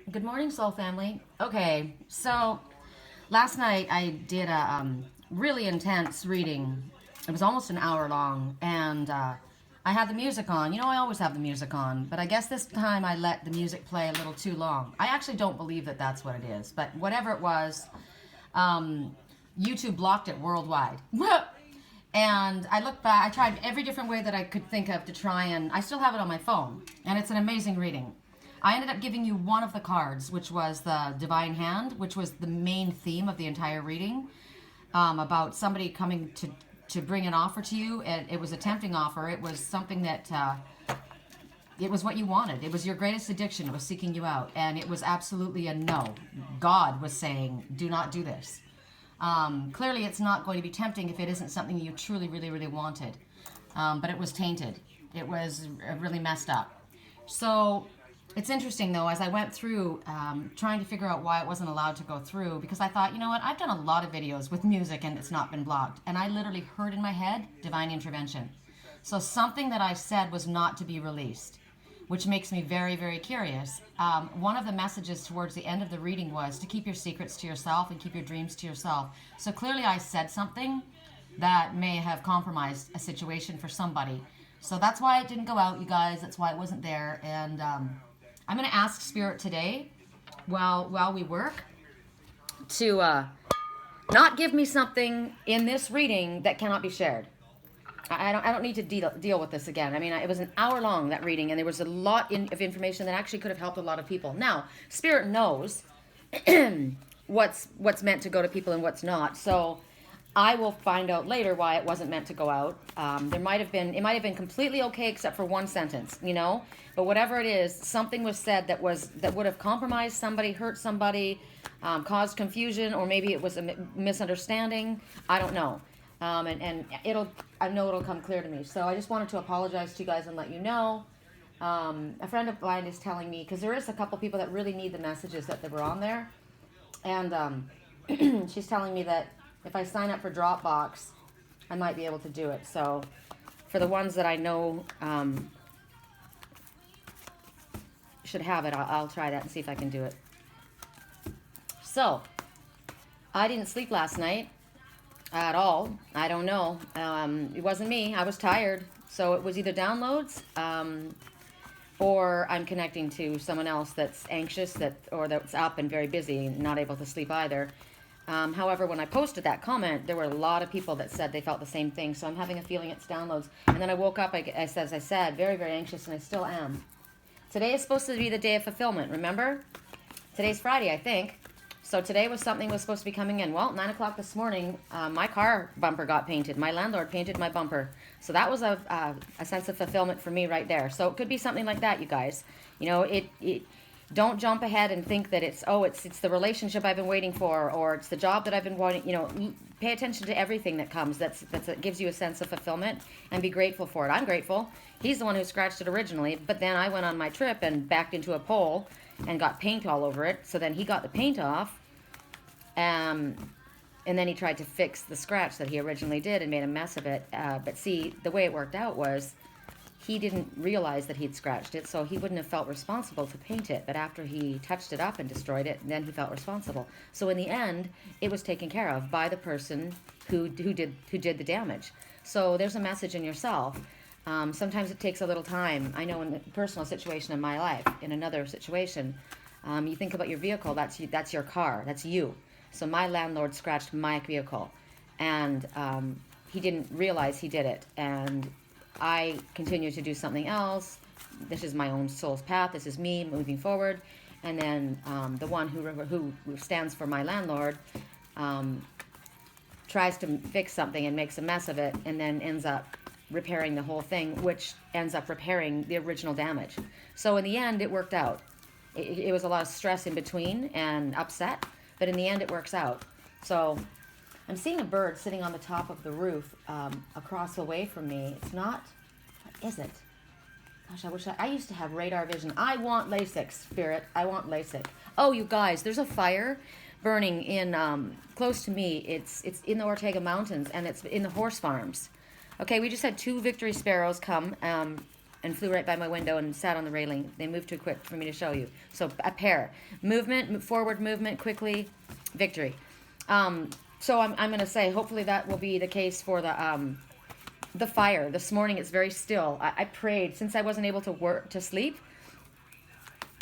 Good morning, Soul Family. Okay, so last night I did a really intense reading. It was almost an hour long, and I had the music on. I always have the music on, but I guess this time I let the music play a little too long. I actually don't believe that that's what it is, but whatever it was, um, YouTube blocked it worldwide. And I looked back, I tried every different way that I could think of to try, and I still have it on my phone, and it's an amazing reading. I ended up giving you one of the cards, which was the Divine Hand, which was the main theme of the entire reading, about somebody coming to bring an offer to you. And it was a tempting offer. It was something that it was what you wanted. It was your greatest addiction. It was seeking you out, and it was absolutely a no. God was saying, "Do not do this." Clearly, it's not going to be tempting if it isn't something you truly, really, really wanted. But it was tainted. It was really messed up. So it's interesting, though, as I went through trying to figure out why it wasn't allowed to go through, because I thought, you know what, I've done a lot of videos with music and it's not been blocked. And I literally heard in my head, divine intervention. So something that I said was not to be released, which makes me very, very curious. One of the messages towards the end of the reading was to keep your secrets to yourself and keep your dreams to yourself. So clearly I said something that may have compromised a situation for somebody. So that's why it didn't go out, you guys. That's why it wasn't there. And I'm going to ask Spirit today, while we work, to not give me something in this reading that cannot be shared. I don't need to deal with this again. I mean, it was an hour long, that reading, and there was a lot of information that actually could have helped a lot of people. Now, Spirit knows what's meant to go to people and what's not. So I will find out later why it wasn't meant to go out. It might have been completely okay except for one sentence, But whatever it is, something was said that would have compromised somebody, hurt somebody, caused confusion, or maybe it was a misunderstanding. I don't know. And I know it'll come clear to me. So I just wanted to apologize to you guys and let you know. A friend of mine is telling me, because there is a couple people that really need the messages that were on there, and she's telling me that if I sign up for Dropbox, I might be able to do it. So for the ones that I know should have it, I'll try that and see if I can do it. So I didn't sleep last night at all. I don't know. It wasn't me. I was tired. So it was either downloads or I'm connecting to someone else that's anxious or that's up and very busy and not able to sleep either. However, when I posted that comment, there were a lot of people that said they felt the same thing. So I'm having a feeling it's downloads. And then I woke up, as I said, very, very anxious, and I still am. Today is supposed to be the day of fulfillment, remember? Today's Friday, I think. So today was supposed to be coming in. Well, 9 o'clock this morning, my car bumper got painted. My landlord painted my bumper. So that was a sense of fulfillment for me right there. So it could be something like that, you guys. Don't jump ahead and think that it's the relationship I've been waiting for, or it's the job that I've been wanting. Pay attention to everything that comes that gives you a sense of fulfillment, and be grateful for it. I'm grateful. He's the one who scratched it originally, but then I went on my trip and backed into a pole and got paint all over it. So then he got the paint off, and then he tried to fix the scratch that he originally did and made a mess of it. But see, the way it worked out was he didn't realize that he'd scratched it, so he wouldn't have felt responsible to paint it. But after he touched it up and destroyed it, then he felt responsible. So in the end, it was taken care of by the person who did the damage. So there's a message in yourself. Sometimes it takes a little time. I know in the personal situation in my life, in another situation, you think about your vehicle. That's your car. That's you. So my landlord scratched my vehicle, and he didn't realize he did it. And I continue to do something else. This is my own soul's path. This is me moving forward. And then the one who stands for my landlord tries to fix something and makes a mess of it, and then ends up repairing the whole thing, which ends up repairing the original damage. So in the end, it worked out. It was a lot of stress in between and upset, but in the end, it works out. So I'm seeing a bird sitting on the top of the roof across away from me. It's not, what is it? Gosh, I used to have radar vision. I want LASIK, Spirit. I want LASIK. Oh, you guys, there's a fire burning in close to me. It's in the Ortega Mountains, and it's in the horse farms. Okay, we just had 2 victory sparrows come and flew right by my window and sat on the railing. They moved too quick for me to show you. So a pair. Movement, forward movement, quickly, victory. So I'm going to say, hopefully that will be the case for the fire. This morning it's very still. I prayed, since I wasn't able to sleep,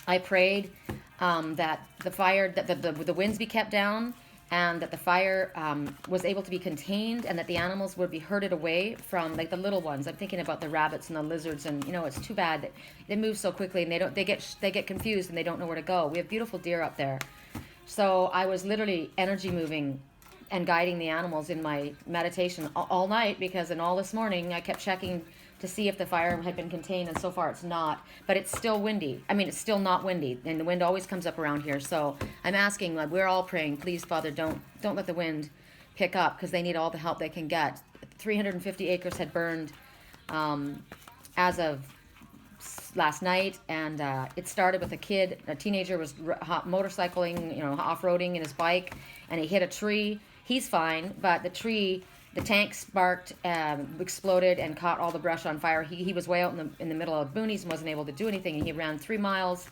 I prayed that the fire, that the winds be kept down, and that the fire was able to be contained, and that the animals would be herded away from, like, the little ones. I'm thinking about the rabbits and the lizards, and it's too bad that they move so quickly, and they get confused and they don't know where to go. We have beautiful deer up there, so I was literally energy moving and guiding the animals in my meditation all night, because in all this morning I kept checking to see if the fire had been contained, and so far it's not. But it's still windy. I mean, it's still not windy, and the wind always comes up around here. So I'm asking, like, we're all praying, please, Father, don't let the wind pick up, because they need all the help they can get. 350 acres had burned as of last night, and it started with a teenager was motorcycling, off-roading in his bike, and he hit a tree. He's fine, but the tank sparked, exploded, and caught all the brush on fire. He was way out in the middle of boonies and wasn't able to do anything, and he ran 3 miles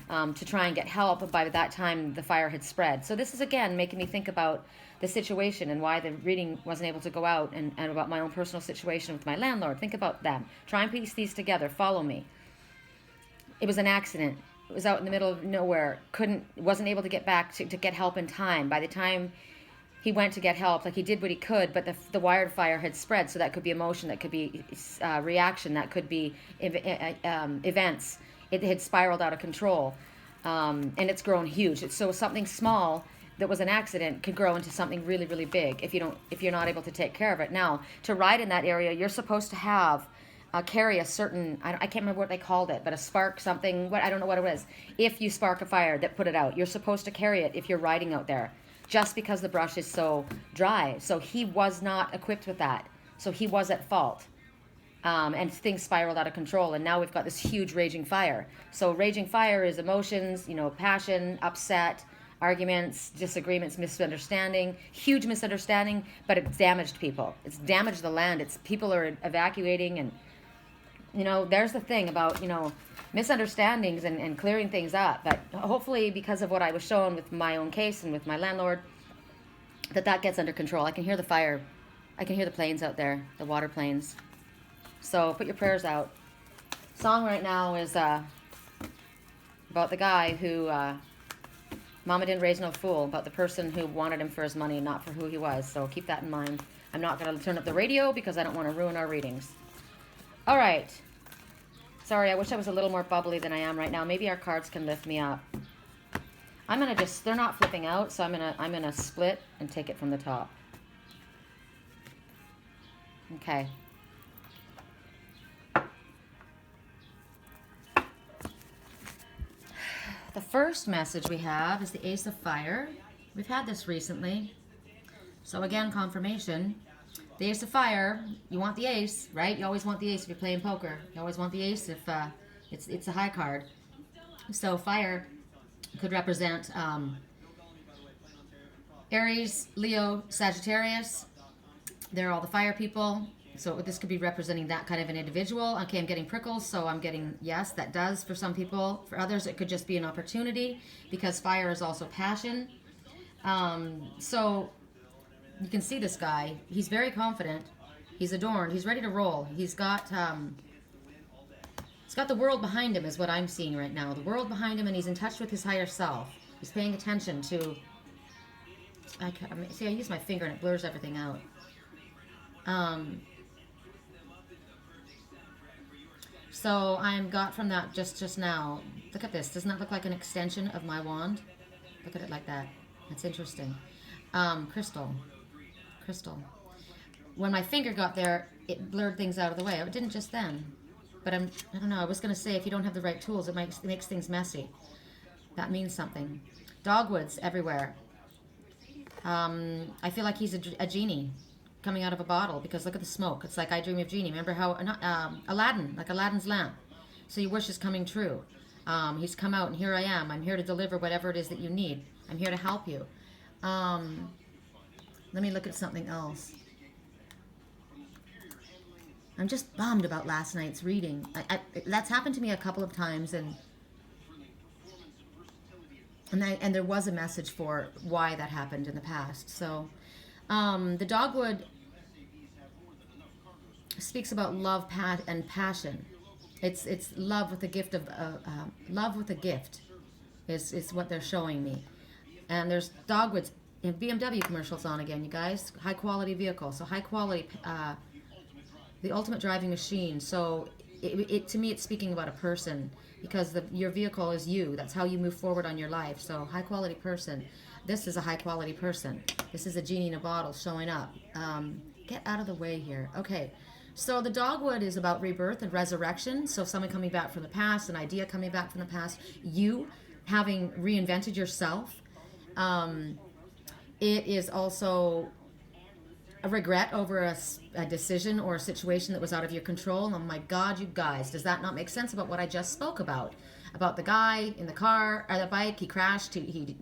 to try and get help, but by that time the fire had spread. So this is, again, making me think about the situation and why the reading wasn't able to go out, and about my own personal situation with my landlord. Think about them. Try and piece these together. Follow me. It was an accident. It was out in the middle of nowhere. Wasn't able to get back to get help in time. By the time he went to get help, like, he did what he could, but the wired fire had spread, so that could be emotion, that could be reaction, that could be events. It had spiraled out of control, and it's grown huge. So something small that was an accident could grow into something really, really big if you're not able to take care of it. Now, to ride in that area, you're supposed to have carry a certain, I can't remember what they called it, but a spark something, I don't know what it was. If you spark a fire that put it out, you're supposed to carry it if you're riding out there, just because the brush is so dry. So he was not equipped with that. So he was at fault. And things spiraled out of control. And now we've got this huge raging fire. So raging fire is emotions, passion, upset, arguments, disagreements, misunderstanding, huge misunderstanding, but it's damaged people. It's damaged the land. People are evacuating, and there's the thing about, misunderstandings and clearing things up. But hopefully, because of what I was shown with my own case and with my landlord, that gets under control. I can hear the fire. I can hear the planes out there, the water planes. So put your prayers out. Song right now is about the guy who, Mama didn't raise no fool, about the person who wanted him for his money, not for who he was. So keep that in mind. I'm not going to turn up the radio because I don't want to ruin our readings. All right. Sorry, I wish I was a little more bubbly than I am right now. Maybe our cards can lift me up. I'm going to they're not flipping out, so I'm going to split and take it from the top. Okay. The first message we have is the Ace of Fire. We've had this recently. So again, confirmation. The Ace of Fire, you want the ace, right? You always want the ace if you're playing poker. You always want the ace if it's a high card. So fire could represent Aries, Leo, Sagittarius. They're all the fire people. So this could be representing that kind of an individual. Okay, I'm getting prickles, so I'm getting, yes, that does for some people. For others, it could just be an opportunity, because fire is also passion. So you can see this guy. He's very confident. He's adorned. He's ready to roll. He's got the world behind him is what I'm seeing right now. The world behind him, and he's in touch with his higher self. He's paying attention to... I use my finger and it blurs everything out. So I'm got from that just now. Look at this. Doesn't that look like an extension of my wand? Look at it like that. That's interesting. Crystal. When my finger got there, it blurred things out of the way. It didn't just then. But I don't know. I was going to say, if you don't have the right tools, it makes things messy. That means something. Dogwoods everywhere. I feel like he's a genie coming out of a bottle, because look at the smoke. It's like I Dream of Genie. Remember how Aladdin, like Aladdin's lamp. So your wish is coming true. He's come out, and here I am. I'm here to deliver whatever it is that you need. I'm here to help you. Let me look at something else. I'm just bummed about last night's reading. That's happened to me a couple of times, and there was a message for why that happened in the past. So, the dogwood speaks about love, and passion. It's love with a gift of love with a gift is what they're showing me. And there's dogwoods. BMW commercials on again, you guys. High quality vehicle. So high quality, the ultimate driving machine. So to me, it's speaking about a person because your vehicle is you. That's how you move forward on your life. So high quality person. This is a high quality person. This is a genie in a bottle showing up. Get out of the way here. Okay. So the dogwood is about rebirth and resurrection. So someone coming back from the past, an idea coming back from the past, you having reinvented yourself. It is also a regret over a decision or a situation that was out of your control. Oh my God, you guys, does that not make sense about what I just spoke about? About the guy in the car or the bike, he crashed, he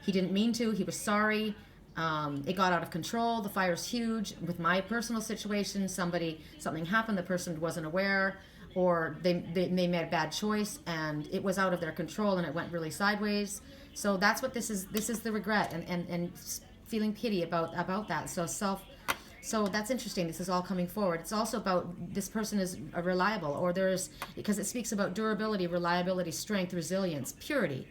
didn't mean to, he was sorry. It got out of control. The fire's huge. With my personal situation, something happened, the person wasn't aware, or they made a bad choice and it was out of their control and it went really sideways. So that's what this is. This is the regret and feeling pity about that. So that's interesting. This is all coming forward. It's also about this person is reliable, or because it speaks about durability, reliability, strength, resilience, purity.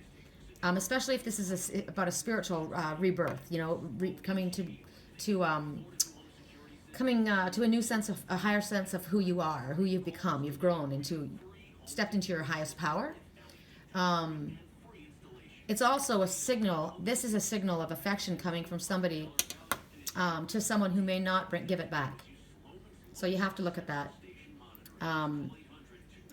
Especially if this is about a spiritual rebirth, coming to a new sense of a higher sense of who you are, who you've become. You've grown stepped into your highest power. It's also a signal. This is a signal of affection coming from somebody to someone who may not give it back. So you have to look at that.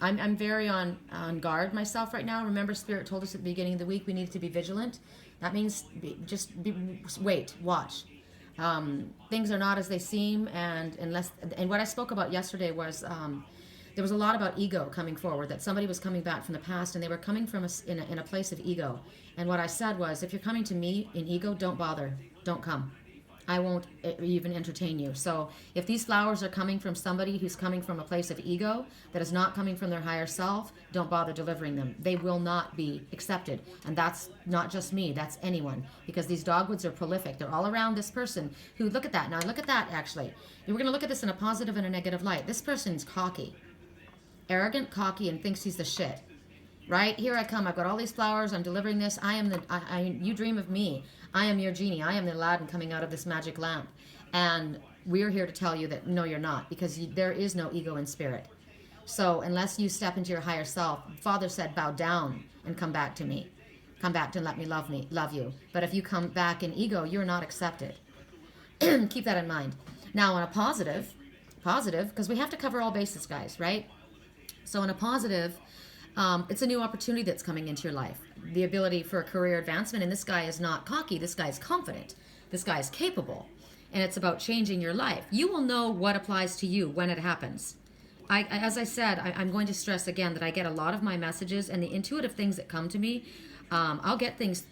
I'm very on guard myself right now. Remember, Spirit told us at the beginning of the week we needed to be vigilant. That means wait, watch. Things are not as they seem, and what I spoke about yesterday was there was a lot about ego coming forward, that somebody was coming back from the past and they were coming from in a place of ego. And what I said was, if you're coming to me in ego, don't bother, don't come. I won't even entertain you. So if these flowers are coming from somebody who's coming from a place of ego, that is not coming from their higher self, don't bother delivering them. They will not be accepted. And that's not just me, that's anyone. Because these dogwoods are prolific. They're all around this person who, look at that. Now look at that, actually. We're going to look at this in a positive and a negative light. This person's cocky. Arrogant, cocky, and thinks he's the shit. Right? Here I come. I've got all these flowers. I'm delivering this. You dream of me. I am your genie. I am the Aladdin coming out of this magic lamp. And we're here to tell you that no, you're not, because there is no ego in spirit. So unless you step into your higher self, Father said, bow down and come back to me. Come back to let me love you. But if you come back in ego, you're not accepted. Keep that in mind. Now on a positive, because we have to cover all bases, guys, right? So in a positive, it's a new opportunity that's coming into your life. The ability for a career advancement. And this guy is not cocky. This guy is confident. This guy is capable. And it's about changing your life. You will know what applies to you when it happens. As I said, I'm going to stress again that I get a lot of my messages and the intuitive things that come to me. I'll get things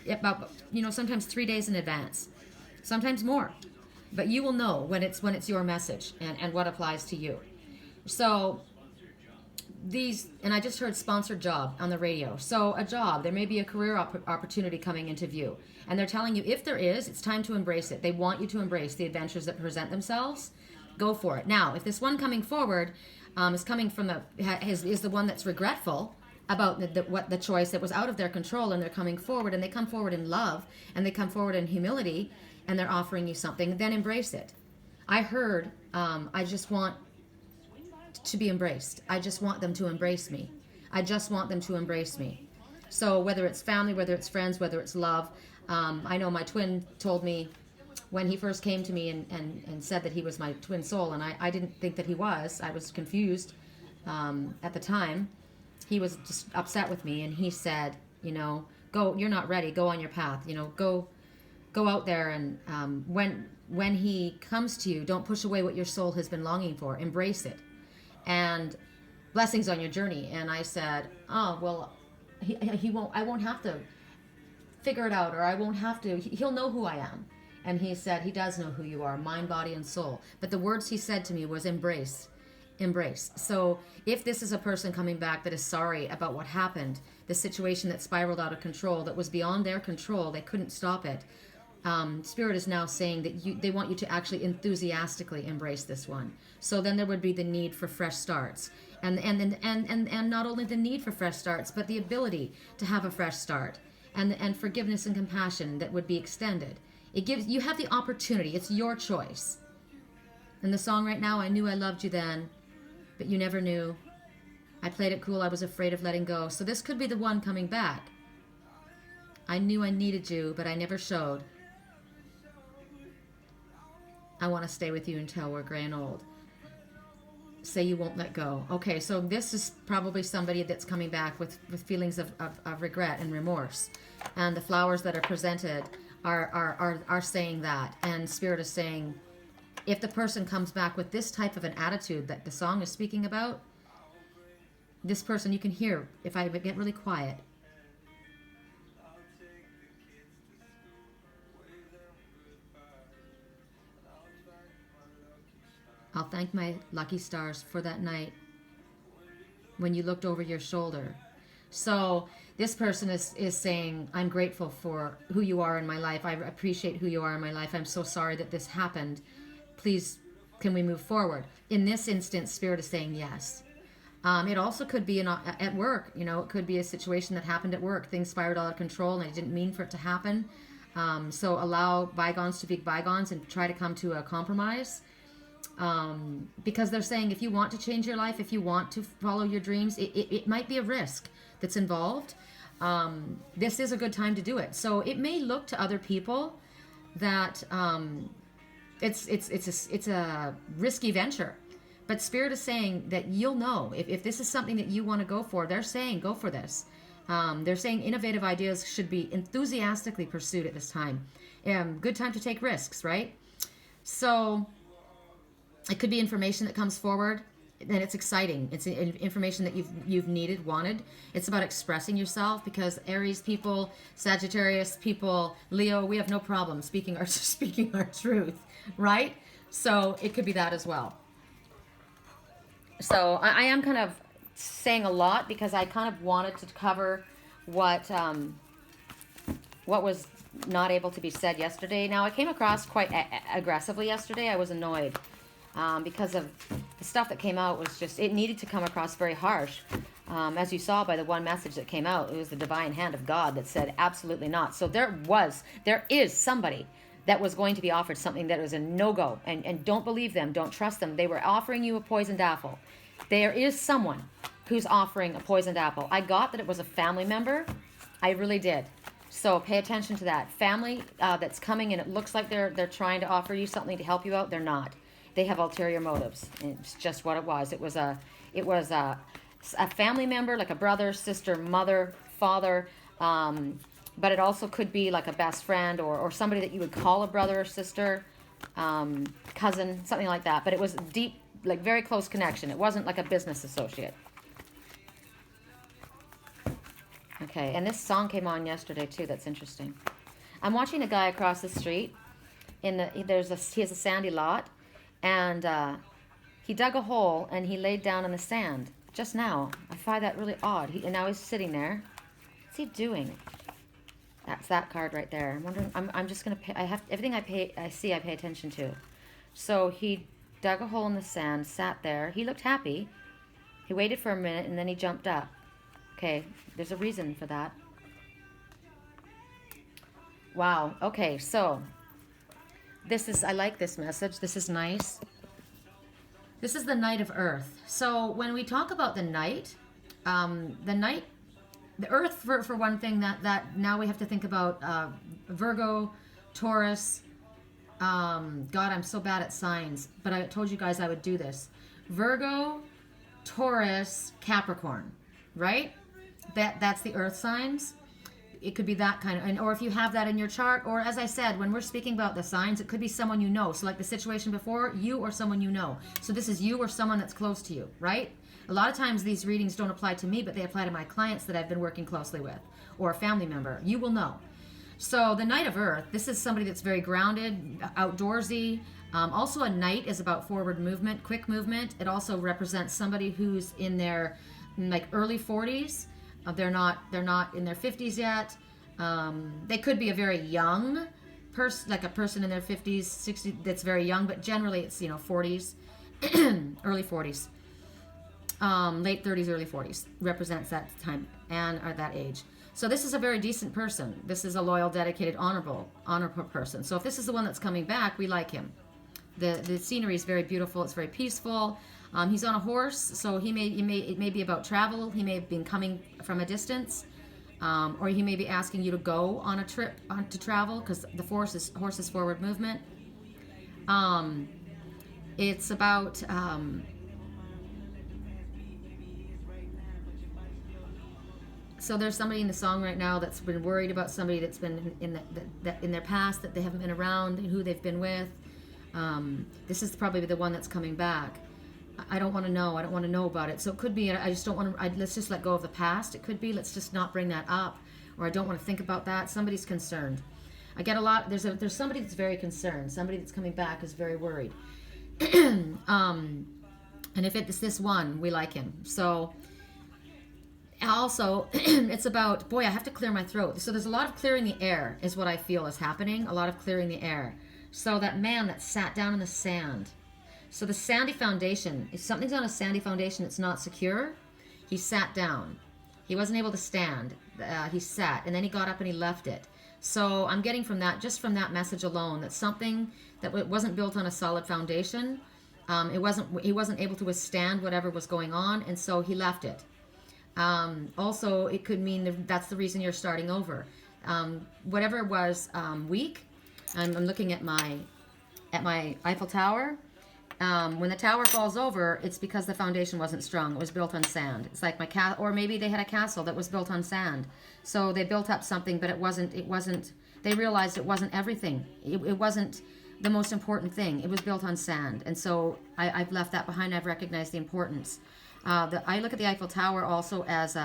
about, sometimes 3 days in advance. Sometimes more. But you will know when it's your message and what applies to you. So and I just heard sponsored job on the radio. So a job, there may be a career opportunity coming into view. And they're telling you, if there is, it's time to embrace it. They want you to embrace the adventures that present themselves. Go for it. Now, if this one coming forward is coming from is the one that's regretful about the choice that was out of their control, and they're coming forward, and they come forward in love, and they come forward in humility, and they're offering you something, then embrace it. I heard, I just want to be embraced. I just want them to embrace me. I just want them to embrace me. So whether it's family, whether it's friends, whether it's love, I know my twin told me when he first came to me and said that he was my twin soul, and I didn't think that he was. I was confused at the time. He was just upset with me, and he said, go, you're not ready, go on your path, go out there, and when he comes to you, don't push away what your soul has been longing for, embrace it. And blessings on your journey. And I said, oh, well, I won't have to figure it out, or I won't have to, he'll know who I am. And he said he does know who you are, mind, body, and soul. But the words he said to me was embrace. Embrace. So if this is a person coming back that is sorry about what happened, the situation that spiraled out of control, that was beyond their control, they couldn't stop it. Spirit is now saying that they want you to actually enthusiastically embrace this one. So then there would be the need for fresh starts. And not only the need for fresh starts, but the ability to have a fresh start. And forgiveness and compassion that would be extended. It gives you have the opportunity. It's your choice. And the song right now, I knew I loved you then, but you never knew. I played it cool. I was afraid of letting go. So this could be the one coming back. I knew I needed you, but I never showed. I want to stay with you until we're gray and old. Say you won't let go. Okay, so this is probably somebody that's coming back with feelings of regret and remorse. And the flowers that are presented are saying that. And Spirit is saying, if the person comes back with this type of an attitude that the song is speaking about, this person, you can hear, if I get really quiet, I'll thank my lucky stars for that night when you looked over your shoulder. So this person is saying, I'm grateful for who you are in my life. I appreciate who you are in my life. I'm so sorry that this happened. Please, can we move forward? In this instance, Spirit is saying yes. It also could be at work. You know, it could be a situation that happened at work. Things spiraled out of control and I didn't mean for it to happen. So allow bygones to be bygones and try to come to a compromise. Because they're saying if you want to change your life, if you want to follow your dreams, it might be a risk that's involved. This is a good time to do it. So it may look to other people that it's a risky venture, but Spirit is saying that you'll know if this is something that you want to go for. They're saying go for this. They're saying innovative ideas should be enthusiastically pursued at this time. Good time to take risks, right? So it could be information that comes forward, and it's exciting. It's information that you've needed, wanted. It's about expressing yourself, because Aries people, Sagittarius people, Leo, we have no problem speaking our truth, right? So it could be that as well. So I am kind of saying a lot because I kind of wanted to cover what was not able to be said yesterday. Now, I came across quite aggressively yesterday. I was annoyed. Because of the stuff that came out was just, it needed to come across very harsh. As you saw by the one message that came out, it was the divine hand of God that said absolutely not. So there is somebody that was going to be offered something that was a no-go. And don't believe them, don't trust them. They were offering you a poisoned apple. There is someone who's offering a poisoned apple. I got that it was a family member. I really did. So pay attention to that. Family that's coming, and it looks like they're trying to offer you something to help you out. They're not. They have ulterior motives. It's just what it was. It was a family member, like a brother, sister, mother, father, but it also could be like a best friend or somebody that you would call a brother or sister, cousin, something like that. But it was deep, like very close connection. It wasn't like a business associate. Okay, and this song came on yesterday too. That's interesting. I'm watching a guy across the street. He has a sandy lot. And he dug a hole and he laid down in the sand just now. I find that really odd. And now he's sitting there. What's he doing? That's that card right there. I'm wondering. I'm just gonna pay. I have everything I pay attention to. So he dug a hole in the sand, sat there. He looked happy. He waited for a minute and then he jumped up. Okay, there's a reason for that. Wow. Okay, so. I like this message. This is nice. This is the Knight of Earth. So when we talk about the Knight, the Earth for one thing, that now we have to think about Virgo, Taurus. God, I'm so bad at signs, but I told you guys I would do this. Virgo, Taurus, Capricorn, right? That's the Earth signs. It could be that kind of, or if you have that in your chart, or as I said, when we're speaking about the signs, it could be someone you know. So like the situation before, you or someone you know. So this is you or someone that's close to you, right? A lot of times these readings don't apply to me, but they apply to my clients that I've been working closely with, or a family member. You will know. So the Knight of Earth, this is somebody that's very grounded, outdoorsy. Also, a knight is about forward movement, quick movement. It also represents somebody who's in their like early 40s. They're not in their 50s yet. They could be a very young person, like a person in their 50s, 60s that's very young, but generally it's 40s, early 40s. Late 30s, early 40s represents that time and or that age. So this is a very decent person. This is a loyal, dedicated, honorable person. So if this is the one that's coming back, we like him. The scenery is very beautiful. It's very peaceful. He's on a horse, so it may be about travel. He may have been coming from a distance, or he may be asking you to go on a trip to travel because the horse is forward movement. It's about so there's somebody in the song right now that's been worried about somebody that's been in their past that they haven't been around, who they've been with. This is probably the one that's coming back. I don't want to know. I don't want to know about it. So it could be, I just don't want to, let's just let go of the past. It could be, let's just not bring that up, or I don't want to think about that. Somebody's concerned. I get a lot, there's somebody that's very concerned. Somebody that's coming back is very worried. And if it's this one, we like him. So also, it's about, boy, I have to clear my throat. So there's a lot of clearing the air is what I feel is happening. A lot of clearing the air. So that man that sat down in the sand. So the sandy foundation, if something's on a sandy foundation that's not secure, he sat down. He wasn't able to stand. He sat, and then he got up and he left it. So I'm getting from that, just from that message alone, that something that wasn't built on a solid foundation, he wasn't able to withstand whatever was going on, and so he left it. Also, it could mean that's the reason you're starting over. Whatever was weak, I'm looking at my Eiffel Tower. When the tower falls over, it's because the foundation wasn't strong. It was built on sand. It's like or maybe they had a castle that was built on sand. So they built up something, but it wasn't, they realized it wasn't everything. It wasn't the most important thing. It was built on sand. And so I've left that behind. I've recognized the importance. I look at the Eiffel Tower also as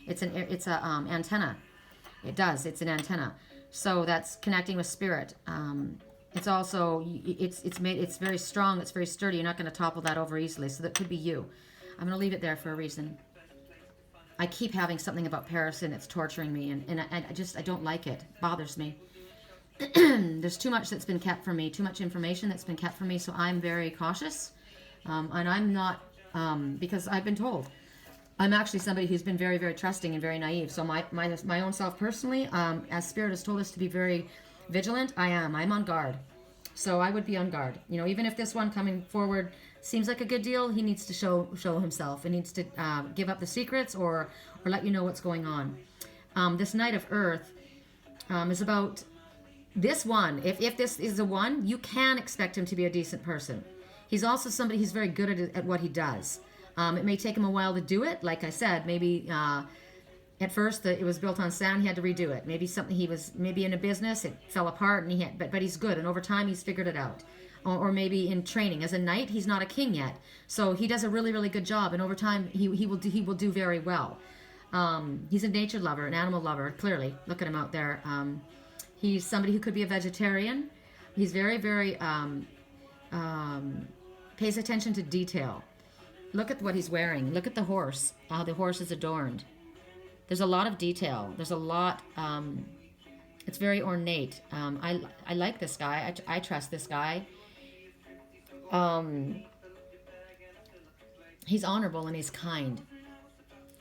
it's an antenna. It's an antenna. So that's connecting with spirit. It's also, it's very strong, it's very sturdy. You're not going to topple that over easily. So that could be you. I'm going to leave it there for a reason. I keep having something about Paris and it's torturing me, and I don't like it. It bothers me. There's too much that's been kept from me, too much information that's been kept from me, so I'm very cautious. And I'm not, because I've been told. I'm actually somebody who's been very, very trusting and very naive. So my own self personally, as Spirit has told us to be very vigilant, I'm on guard. So I would be on guard. Even if this one coming forward seems like a good deal, he needs to show himself. He needs to give up the secrets or let you know what's going on. This Knight of Earth is about this one. If this is the one, you can expect him to be a decent person. He's also somebody who's very good at what he does. It may take him a while to do it. Like I said, maybe at first it was built on sand. He had to redo it. Maybe something he was in a business, it fell apart, and but he's good. And over time, he's figured it out. Or maybe in training as a knight, he's not a king yet, so he does a really, really good job. And over time, he will do very well. He's a nature lover, an animal lover. Clearly, look at him out there. He's somebody who could be a vegetarian. He's very, very pays attention to detail. Look at what he's wearing. Look at the horse. How the horse is adorned. There's a lot of detail. There's a lot. It's very ornate. I like this guy. I trust this guy. He's honorable and he's kind.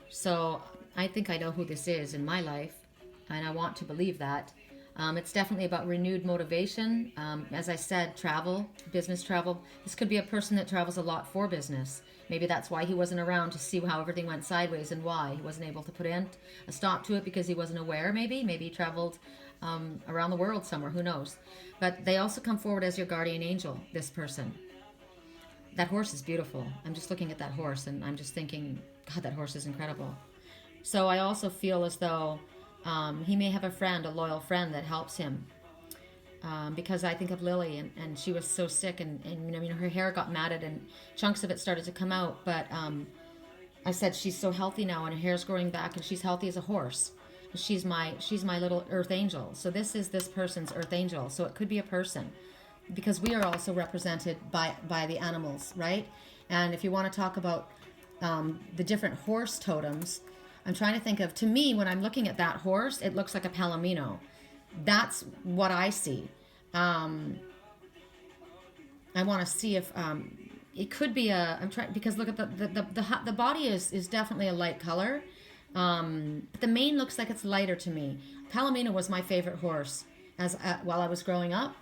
So I think I know who this is in my life, and I want to believe that. It's definitely about renewed motivation. As I said, travel, business travel. This could be a person that travels a lot for business. Maybe that's why he wasn't around to see how everything went sideways and why. He wasn't able to put in a stop to it because he wasn't aware, maybe. Maybe he traveled around the world somewhere, who knows. But they also come forward as your guardian angel, this person. That horse is beautiful. I'm just looking at that horse and I'm just thinking, God, that horse is incredible. So I also feel as though he may have a friend, a loyal friend that helps him. Because I think of Lily, and she was so sick, and her hair got matted, and chunks of it started to come out. But I said she's so healthy now, and her hair's growing back, and she's healthy as a horse. She's my little earth angel. So this is this person's earth angel. So it could be a person, because we are also represented by the animals, right? And if you want to talk about the different horse totems, I'm trying to think of, to me, when I'm looking at that horse, it looks like a palomino. That's what I see. I want to see if it could be I'm trying, because look at the body is definitely a light color. But the mane looks like it's lighter to me. Palomino was my favorite horse while I was growing up.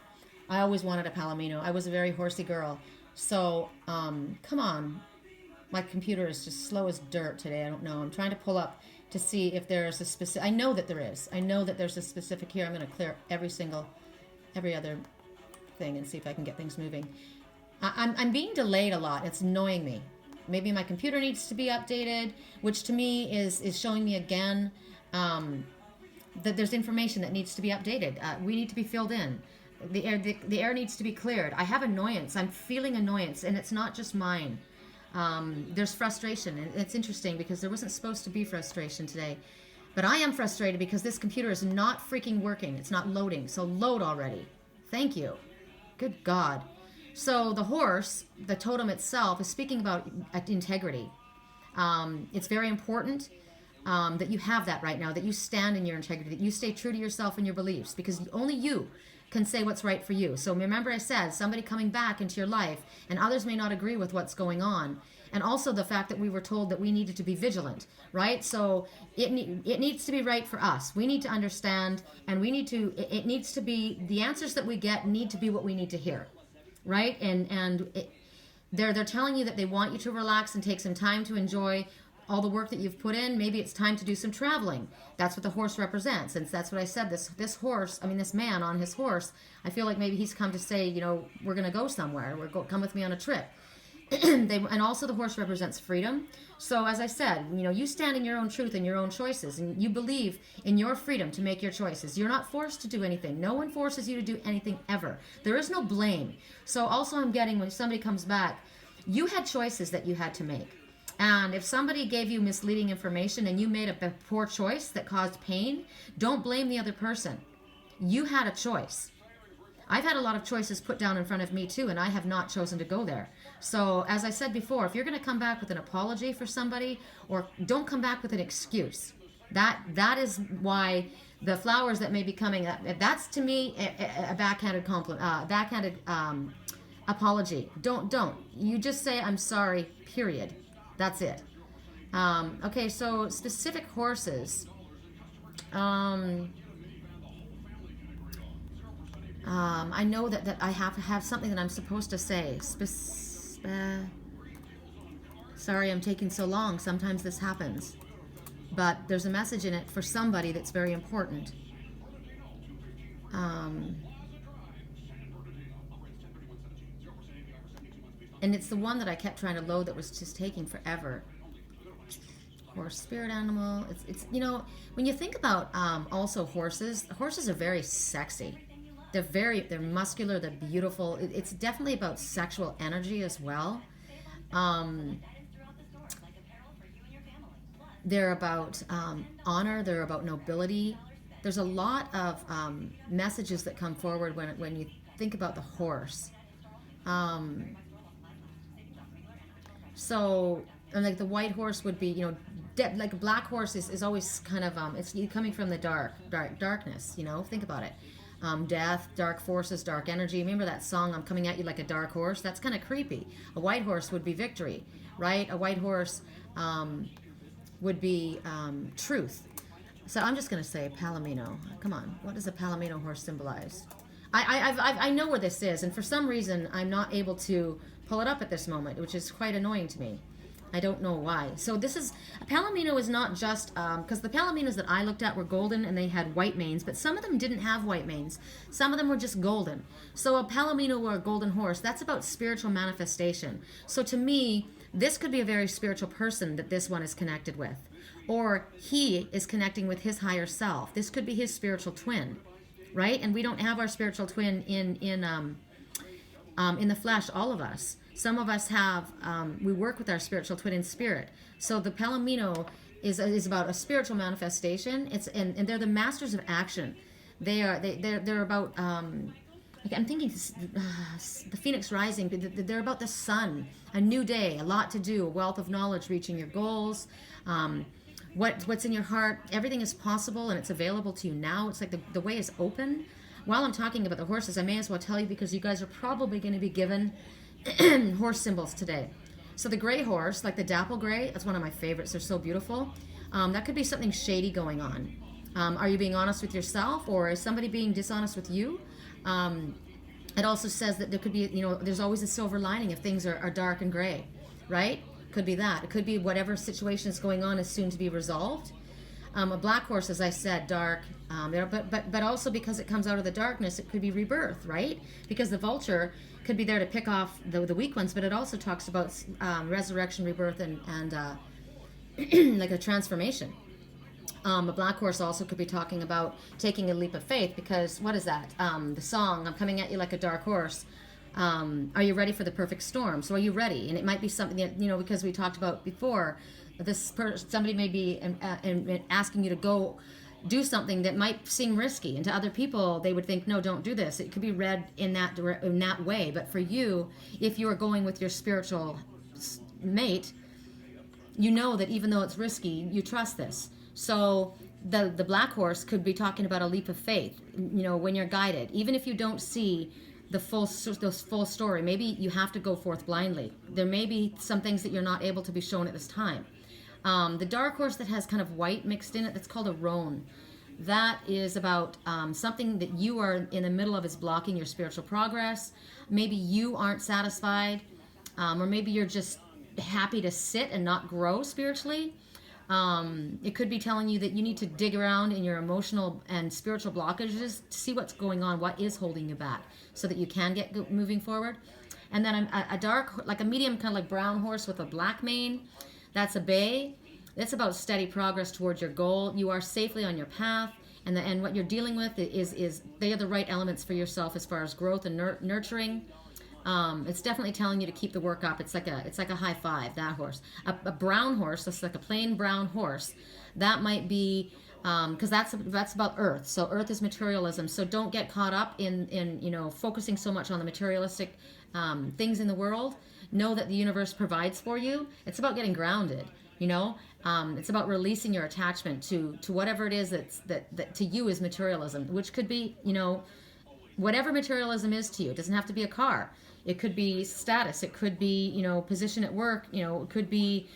I always wanted a palomino. I was a very horsey girl. So come on, my computer is just slow as dirt today. I don't know. I'm trying to pull up to see if there's a specific. I know that there is. I know that there's a specific here. I'm going to clear every other thing and see if I can get things moving. I'm being delayed a lot. It's annoying me. Maybe my computer needs to be updated, which to me is showing me again that there's information that needs to be updated. We need to be filled in. The air needs to be cleared. I have annoyance. I'm feeling annoyance, and it's not just mine. There's frustration, and it's interesting because there wasn't supposed to be frustration today. But I am frustrated because this computer is not freaking working. It's not loading. So load already. Thank you. Good God. So the horse, the totem itself, is speaking about integrity. It's very important that you have that right now, that you stand in your integrity, that you stay true to yourself and your beliefs, because only you can say what's right for you. So remember I said, somebody coming back into your life, and others may not agree with what's going on. And also the fact that we were told that we needed to be vigilant, right? So it needs to be right for us. We need to understand, and it needs to be, the answers that we get need to be what we need to hear. Right? They're telling you that they want you to relax and take some time to enjoy all the work that you've put in. Maybe it's time to do some traveling. That's what the horse represents. And that's what I said. This horse, this man on his horse, I feel like maybe he's come to say, we're going to go somewhere. Come with me on a trip. And also the horse represents freedom. So as I said, you stand in your own truth and your own choices, and you believe in your freedom to make your choices. You're not forced to do anything. No one forces you to do anything ever. There is no blame. So also I'm getting, when somebody comes back, you had choices that you had to make. And if somebody gave you misleading information and you made a poor choice that caused pain, don't blame the other person. You had a choice. I've had a lot of choices put down in front of me too, and I have not chosen to go there. So as I said before, if you're going to come back with an apology for somebody, or don't come back with an excuse. That is why the flowers that may be coming, that's to me a backhanded compliment, backhanded apology. Don't. You just say, I'm sorry, period. That's it. Okay, so specific horses. I know that I have to have something that I'm supposed to say. Sorry I'm taking so long. Sometimes this happens. But there's a message in it for somebody that's very important. And it's the one that I kept trying to load that was just taking forever. Or spirit animal. It's when you think about also horses are very sexy. They're muscular, they're beautiful. It's definitely about sexual energy as well. They're about honor, they're about nobility. There's a lot of messages that come forward when you think about the horse. So, like the white horse would be, like a black horse is always kind of, it's coming from the darkness, think about it. Death, dark forces, dark energy. Remember that song, I'm coming at you like a dark horse? That's kind of creepy. A white horse would be victory, right? A white horse would be truth. So I'm just going to say palomino. Come on, what does a palomino horse symbolize? I know where this is, and for some reason I'm not able to pull it up at this moment, which is quite annoying to me. I don't know why. So this is, a palomino is not just, because the palominos that I looked at were golden and they had white manes, but some of them didn't have white manes. Some of them were just golden. So a palomino or a golden horse, that's about spiritual manifestation. So to me, this could be a very spiritual person that this one is connected with. Or he is connecting with his higher self. This could be his spiritual twin, right? And we don't have our spiritual twin in the flesh, all of us. Some of us have, we work with our spiritual twin in spirit. So the palomino is about a spiritual manifestation. And they're the masters of action. They're about like I'm thinking the phoenix rising. They're about the sun, a new day, a lot to do, a wealth of knowledge, reaching your goals. What's in your heart, everything is possible and it's available to you now. It's like the way is open. While I'm talking about the horses, I may as well tell you, because you guys are probably going to be given horse symbols today. So the gray horse, like the dapple gray, that's one of my favorites. They're so beautiful. That could be something shady going on. Are you being honest with yourself, or is somebody being dishonest with you? It also says that there could be, there's always a silver lining if things are dark and gray, right? Could be that. It could be whatever situation is going on is soon to be resolved. A black horse, as I said, dark, but also because it comes out of the darkness, it could be rebirth, right? Because the vulture could be there to pick off the weak ones, but it also talks about resurrection, rebirth, and like a transformation. A black horse also could be talking about taking a leap of faith, because what is that? The song, I'm coming at you like a dark horse. Are you ready for the perfect storm? So are you ready? And it might be something that, because we talked about before, somebody may be asking you to go do something that might seem risky, and to other people they would think, no, don't do this. It could be read in that way. But for you, if you are going with your spiritual mate, you know that even though it's risky, you trust this. So the black horse could be talking about a leap of faith, when you're guided, even if you don't see the full story. Maybe you have to go forth blindly. There may be some things that you're not able to be shown at this time. The dark horse that has kind of white mixed in it, that's called a roan. That is about something that you are in the middle of is blocking your spiritual progress. Maybe you aren't satisfied, or maybe you're just happy to sit and not grow spiritually. It could be telling you that you need to dig around in your emotional and spiritual blockages to see what's going on, what is holding you back, so that you can get moving forward. And then a dark, like a medium, kind of like brown horse with a black mane. That's a bay. That's about steady progress towards your goal. You are safely on your path, and what you're dealing with is they are the right elements for yourself as far as growth and nurturing. It's definitely telling you to keep the work up. It's like a high five. That horse, a brown horse. That's like a plain brown horse. That might be because that's about earth. So earth is materialism. So don't get caught up in focusing so much on the materialistic things in the world. Know that the universe provides for you. It's about getting grounded. It's about releasing your attachment to whatever it is that to you is materialism, which could be whatever materialism is to you. It doesn't have to be a car. It could be status. It could be position at work. It could be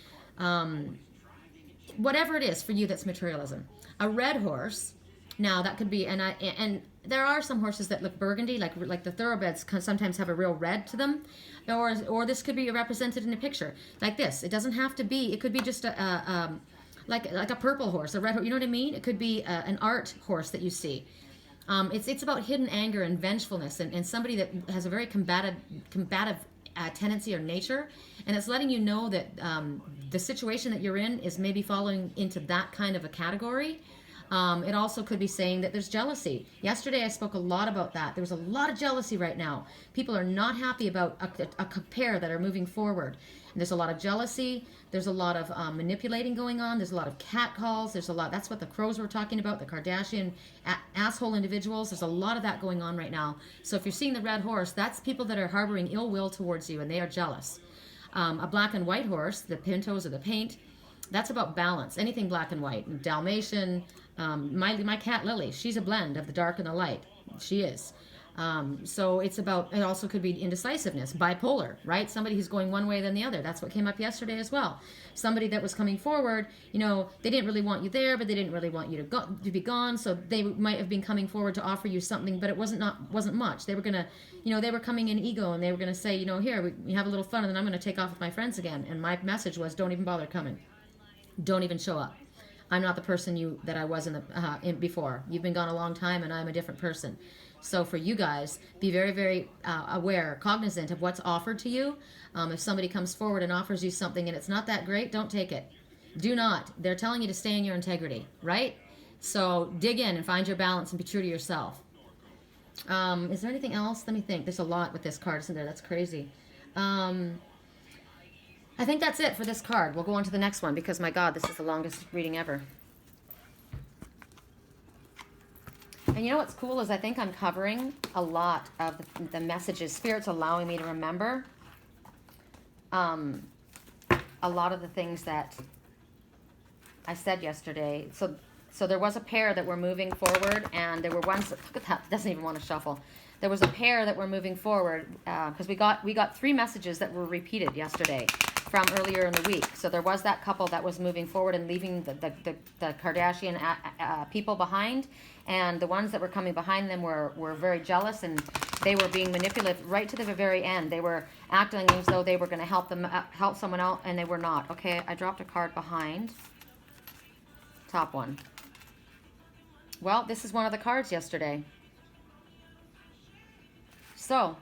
whatever it is for you that's materialism. A red horse. Now that could be, and there are some horses that look burgundy, like the thoroughbreds sometimes have a real red to them, or this could be represented in a picture like this. It doesn't have to be. It could be just like a purple horse, a red horse. You know what I mean? It could be an art horse that you see. It's about hidden anger and vengefulness, and somebody that has a very combative tendency or nature, and it's letting you know that the situation that you're in is maybe falling into that kind of a category. It also could be saying that there's jealousy. Yesterday I spoke a lot about that. There's a lot of jealousy right now. People are not happy about a pair that are moving forward. And there's a lot of jealousy. There's a lot of manipulating going on. There's a lot of cat calls. That's what the crows were talking about, the Kardashian asshole individuals. There's a lot of that going on right now. So if you're seeing the red horse, that's people that are harboring ill will towards you, and they are jealous. A black and white horse, the pintos or the paint, that's about balance. Anything black and white. Dalmatian, my cat Lily, she's a blend of the dark and the light. She is. So it also could be indecisiveness, bipolar, right? Somebody who's going one way than the other. That's what came up yesterday as well. Somebody that was coming forward, they didn't really want you there, but they didn't really want you to be gone. So they might have been coming forward to offer you something, but it wasn't much. They were gonna, they were coming in ego, and they were gonna say, here we have a little fun, and then I'm gonna take off with my friends again. And my message was, don't even bother coming. Don't even show up. I'm not the person that I was before. You've been gone a long time, and I'm a different person. So for you guys, be very, very aware, cognizant of what's offered to you. If somebody comes forward and offers you something and it's not that great, don't take it. Do not. They're telling you to stay in your integrity, right? So dig in and find your balance and be true to yourself. Is there anything else? Let me think. There's a lot with this card, isn't there? That's crazy. I think that's it for this card. We'll go on to the next one because, my God, this is the longest reading ever. And you know what's cool is I think I'm covering a lot of the messages. Spirit's allowing me to remember a lot of the things that I said yesterday. So there was a pair that were moving forward, and there were ones that, look at that, doesn't even want to shuffle. There was a pair that were moving forward because we got 3 messages that were repeated yesterday from earlier in the week. So there was that couple that was moving forward and leaving the Kardashian people behind, and the ones that were coming behind them were very jealous, and they were being manipulative right to the very end. They were acting as though they were going to help someone else, and they were not. Okay, I dropped a card behind. Top one. Well, this is one of the cards yesterday. So,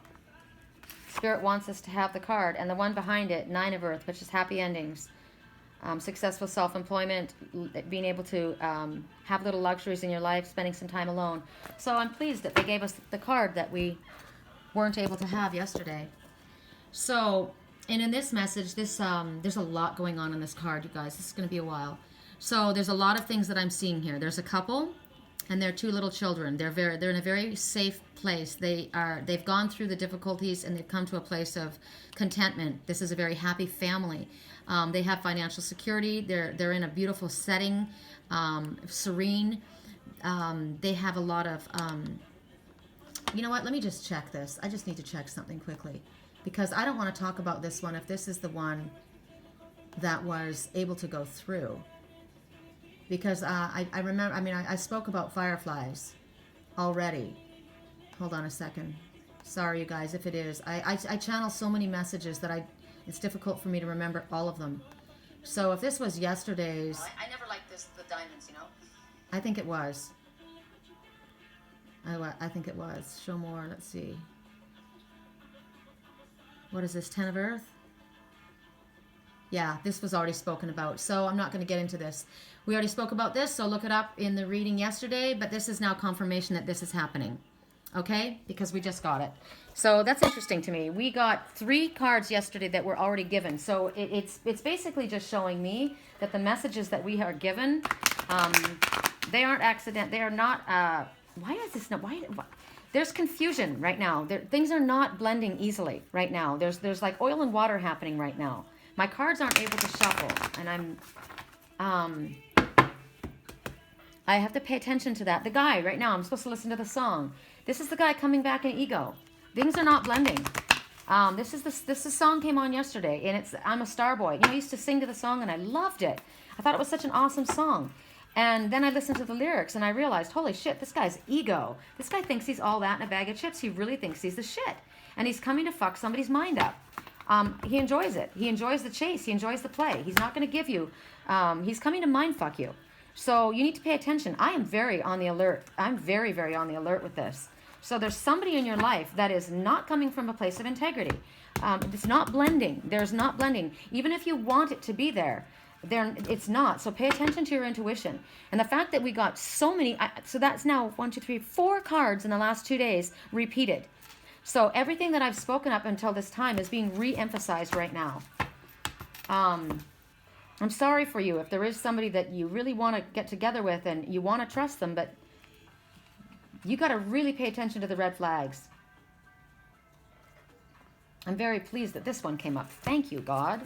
Spirit wants us to have the card. And the one behind it, 9 of Earth, which is happy endings. Successful self-employment, being able to have little luxuries in your life, spending some time alone. So I'm pleased that they gave us the card that we weren't able to have yesterday. So, and in this message, there's a lot going on in this card, you guys. This is going to be a while. So there's a lot of things that I'm seeing here. There's a couple, and their 2 little children. They're in a very safe place. They've gone through the difficulties, and they've come to a place of contentment. This is a very happy family. They have financial security. They're in a beautiful setting, serene. They have a lot of. You know what? Let me just check this. I just need to check something quickly, because I don't want to talk about this one if this is the one that was able to go through. Because I remember, I spoke about fireflies already. Hold on a second. Sorry, you guys, if it is. I channel so many messages that it's difficult for me to remember all of them. So if this was yesterday's... Well, I never liked the diamonds, you know? I think it was. I think it was. Show more, let's see. What is this, 10 of Earth? Yeah, this was already spoken about, so I'm not going to get into this. We already spoke about this, so look it up in the reading yesterday, but this is now confirmation that this is happening, okay? Because we just got it. So that's interesting to me. We got 3 cards yesterday that were already given, so it's basically just showing me that the messages that we are given, they aren't accident. They are not, why is this not, why there's confusion right now. Things are not blending easily right now. There's like oil and water happening right now. My cards aren't able to shuffle, and I have to pay attention to that. The guy, right now, I'm supposed to listen to the song. This is the guy coming back in ego. Things are not blending. This song came on yesterday, and it's I'm a Star Boy. You know, I used to sing to the song, and I loved it. I thought it was such an awesome song. And then I listened to the lyrics, and I realized, holy shit, this guy's ego. This guy thinks he's all that in a bag of chips. He really thinks he's the shit. And he's coming to fuck somebody's mind up. He enjoys it. He enjoys the chase. He enjoys the play. He's not going to give you, he's coming to mind fuck you. So you need to pay attention. I am very on the alert. I'm very, very on the alert with this. So there's somebody in your life that is not coming from a place of integrity. It's not blending. There's not blending. Even if you want it to be there, it's not. So pay attention to your intuition. And the fact that we got so many, so that's now 1, 2, 3, 4 cards in the last 2 days repeated. So everything that I've spoken up until this time is being re-emphasized right now. I'm sorry for you if there is somebody that you really want to get together with and you want to trust them, but you got to really pay attention to the red flags. I'm very pleased that this one came up. Thank you, God.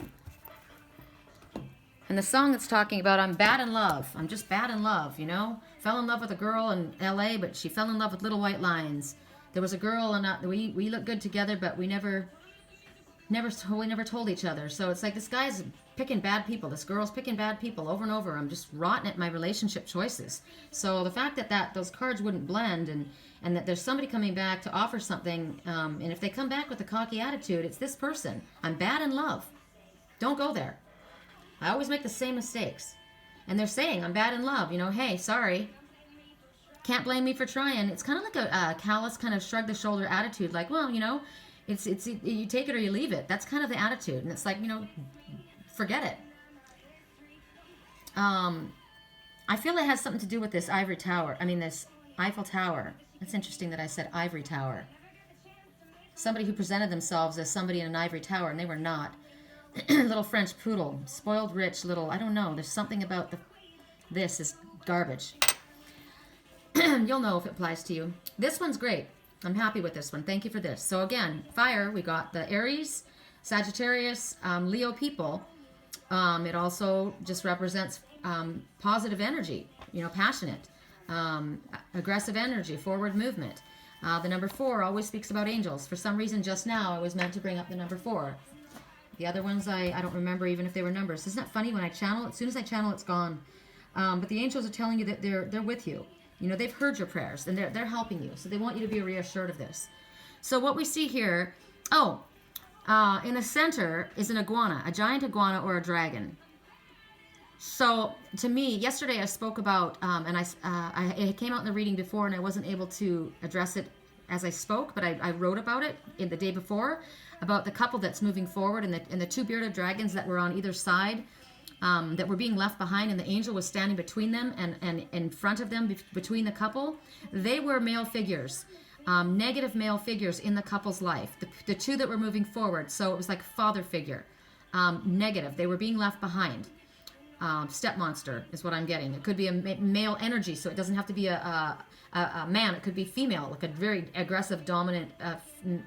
And the song that's talking about, I'm bad in love. I'm just bad in love, you know? Fell in love with a girl in L.A., but she fell in love with little white lines. There was a girl, and we looked good together, but we never told each other. So it's like this guy's picking bad people. This girl's picking bad people over and over. I'm just rotten at my relationship choices. So the fact that those cards wouldn't blend, and that there's somebody coming back to offer something, and if they come back with a cocky attitude, it's this person. I'm bad in love. Don't go there. I always make the same mistakes. And they're saying, I'm bad in love. You know, hey, sorry. Can't blame me for trying. It's kind of like a callous kind of shrug the shoulder attitude. Like, well, you know, it's you take it or you leave it. That's kind of the attitude. And it's like, you know, forget it. I feel it has something to do with this ivory tower. I mean, this Eiffel Tower. That's interesting that I said ivory tower. Somebody who presented themselves as somebody in an ivory tower, and they were not. Little French poodle, spoiled rich little, I don't know, there's something about this is garbage. You'll know if it applies to you. This one's great. I'm happy with this one. Thank you for this. So again, fire, we got the Aries, Sagittarius, Leo people. It also just represents positive energy, passionate, aggressive energy, forward movement. The number 4 always speaks about angels. For some reason, just now, I was meant to bring up the number 4. The other ones, I don't remember even if they were numbers. Isn't that funny? When I channel, as soon as I channel, it's gone. But the angels are telling you that they're with you. They've heard your prayers, and they're helping you. So they want you to be reassured of this. So what we see here, in the center is an iguana, a giant iguana or a dragon. So to me, yesterday I spoke about, it came out in the reading before, and I wasn't able to address it as I spoke, but I wrote about it in the day before, about the couple that's moving forward, and the 2 bearded dragons that were on either side, that were being left behind, and the angel was standing between them and in front of them, between the couple. They were male figures, negative male figures in the couple's life, the 2 that were moving forward. So it was like father figure, negative. They were being left behind. Step monster is what I'm getting. It could be a male energy, so it doesn't have to be a man. It could be female, like a very aggressive, dominant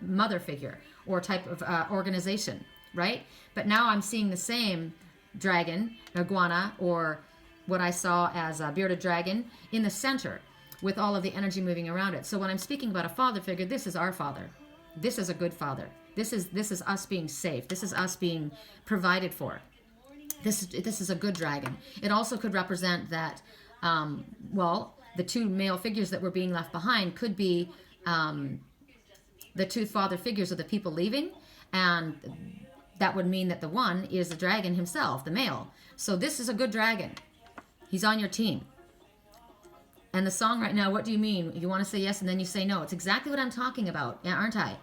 mother figure or type of organization, right? But now I'm seeing the same dragon, iguana, or what I saw as a bearded dragon in the center with all of the energy moving around it. So when I'm speaking about a father figure, this is our father. This is a good father. This is us being safe. This is us being provided for. This is a good dragon. It also could represent that, the 2 male figures that were being left behind could be the 2 father figures of the people leaving, and that would mean that the one is the dragon himself, the male. So this is a good dragon. He's on your team. And the song right now, what do you mean? You want to say yes and then you say no. It's exactly what I'm talking about, aren't I?